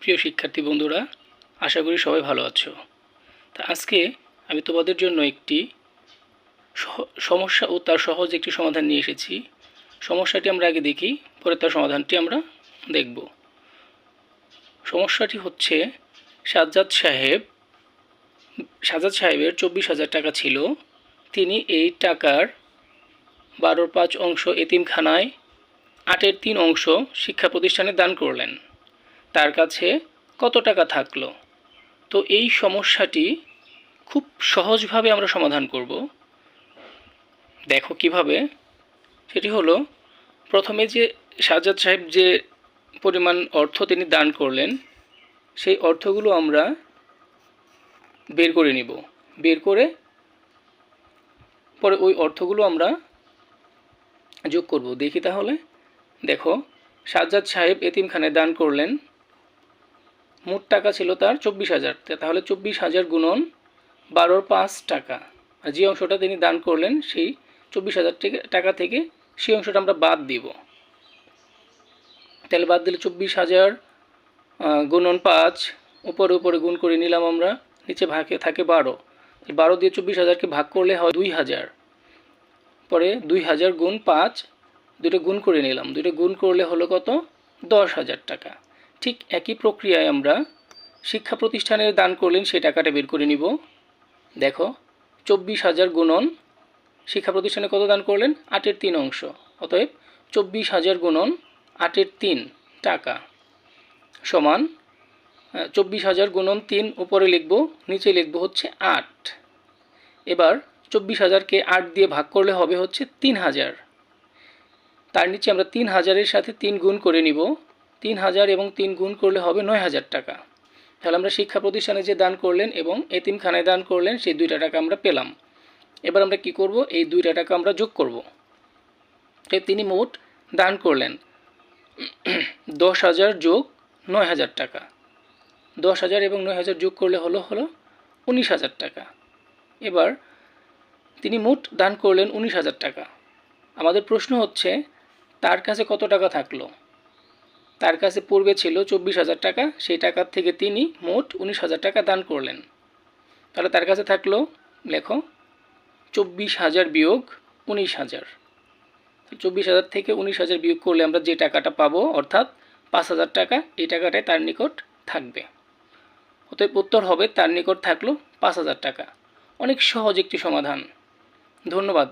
প্রিয় শিক্ষার্থী বন্ধুরা, আশা করি সবাই ভালো আছো। তা আজকে আমি তোমাদের জন্য একটি সমস্যা ও তার সহজ একটি সমাধান নিয়ে এসেছি। সমস্যাটি আমরা আগে দেখি, পরে তার সমাধানটি আমরা দেখব। সমস্যাটি হচ্ছে সাজ্জাদ সাহেবের 24,000 টাকা ছিল। তিনি এই টাকার 12/5 অংশ এতিমখানায়, 8/3 অংশ শিক্ষা প্রতিষ্ঠানে দান করলেন। তার কাছে কত টাকা থাকলো? তো এই সমস্যাটি খুব সহজভাবে আমরা সমাধান করব। দেখো কিভাবে। সেটি হলো, প্রথমে যে সাজ্জাদ সাহেব যে পরিমাণ অর্থ তিনি দান করলেন, সেই অর্থগুলো আমরা বের করে নিব। বের করে পরে ওই অর্থগুলো আমরা যোগ করব। দেখি তাহলে। দেখো, সাজ্জাদ সাহেব এতিমখানায় দান করলেন, মোট টাকা ছিল তার 24,000। তাহলে 24,000 গুণন 12/5 টাকা। আর যে অংশটা তিনি দান করলেন সেই 24,000 টাকা থেকে সেই অংশটা আমরা বাদ দিব। তাহলে বাদ দিলে 24,000 গুণন 5, উপরে গুণ করে নিলাম আমরা, নিচে ভাগে থাকে 12। 12 দিয়ে 24,000কে ভাগ করলে হয় 2,000। পরে 2,000 গুণ 5, দুটো গুণ করে নিলাম, দুটো গুণ করলে হলো কত? 10,000 টাকা। ঠিক একই প্রক্রিয়ায় আমরা শিক্ষা প্রতিষ্ঠানের দান করলেন সেই টাকাটা বের করে নিব। দেখো, 24,000 গুণন শিক্ষা প্রতিষ্ঠানে কত দান করলেন? 8/3 অংশ। অতএব 24,000 গুণন 8/3 টাকা সমান 24,000 গুণন 3 উপরে লিখব, নিচে লিখব হচ্ছে 8। এবার 24,000কে 8 দিয়ে ভাগ করলে হবে হচ্ছে 3,000। তার নিচে আমরা 3,000-এর সাথে 3 গুণ করে নিব। 3,000 এবং 3 গুণ করলে হবে 9,000 টাকা। তাহলে আমরা শিক্ষা প্রতিষ্ঠানে যে দান করলেন এবং এতিমখানায় দান করলেন সেই দুইটা টাকা আমরা পেলাম। এবার আমরা কি করব? এই দুইটা টাকা আমরা যোগ করব। তিনি মোট দান করলেন 10,000 যোগ 9,000 টাকা। 10,000 এবং 9,000 যোগ করলে হলো 19,000 টাকা। এবার তিনি মোট দান করলেন 19,000 টাকা। আমাদের প্রশ্ন হচ্ছে, তার কাছে কত টাকা থাকলো? তার কাছে পূর্বে ছিল 24,000 টাকা, সেই টাকার থেকে তিনি মোট 19,000 টাকা দান করলেন। তাহলে তার কাছে থাকলো, লেখো, 24,000 বিয়োগ 19,000। 24,000 থেকে 19,000 বিয়োগ করলে আমরা যে টাকাটা পাবো, অর্থাৎ 5,000 টাকা, এই টাকাটাই তার নিকট থাকবে। অতএব উত্তর হবে, তার নিকট থাকলো 5,000 টাকা। অনেক সহজ একটি সমাধান। ধন্যবাদ।